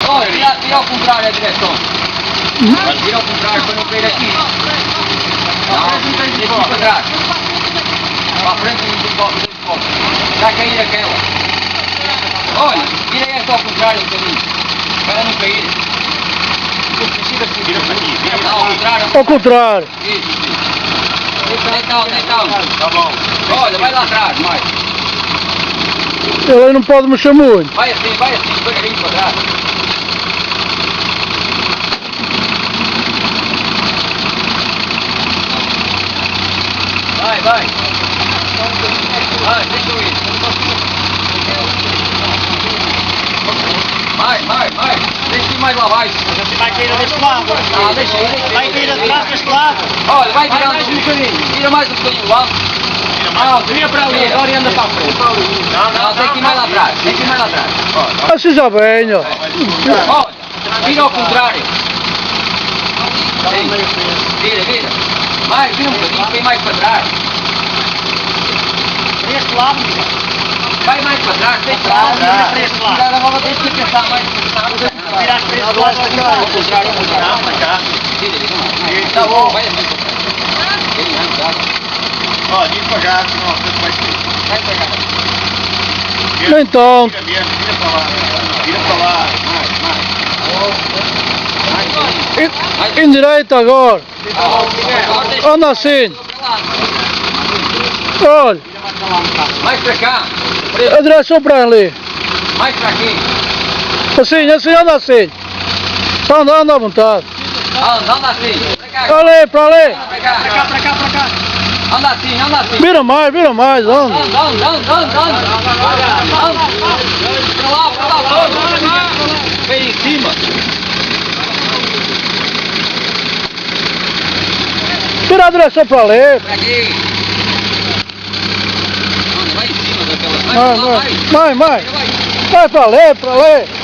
Olha, vira ao contrário a direção. Vira ao contrário para não cair aqui. Aqui para trás. Para a frente e para trás. Já cair aquela. Olha, vira esta ao contrário um bocadinho. Para não cair. Vira para aqui, vira para aqui. Ao contrário. Isso. Deitão. Tá bom. Olha, vai lá atrás, mais. Ele aí não pode mexer muito. Vai assim, devagarinho para trás. Vai. Vai, deixa eu ir. Vai. Deixa eu ir mais lá baixo. Você vai cair deste lado. Deixa aí. Vai cair atrás deste lado. Olha, vai virando mais um bocadinho. Vira mais um bocadinho do lado. Vira para ali, agora e anda para a frente. Não, tem que ir mais lá atrás. Assim já vem, ó. Olha, vira ao contrário. Sim. Vira. Vira um bocadinho, vem mais para trás. Deste lado. Vai mais para trás, vem para lá. Vira para este lado. Agora agora deixa de pensar mais. Virar para este lado. Ao contrário. Não, para cá. Tá bom, vai assim. Ó, devagar, senão a coisa vai ser. Vai pegar. Então, Vira para lá. Vira para lá. endireita agora. Anda assim. Olha, Mais para cá. a direção para ali. Mais para aqui. Assim, anda assim. Anda à vontade. Anda assim. Para cá. Ali, para ali. Para cá. Anda assim. Vira mais, anda. Anda. Para lá. Vem em cima. Vira a direção para ali. Para aqui. Vai em cima daquela. Vai para ali.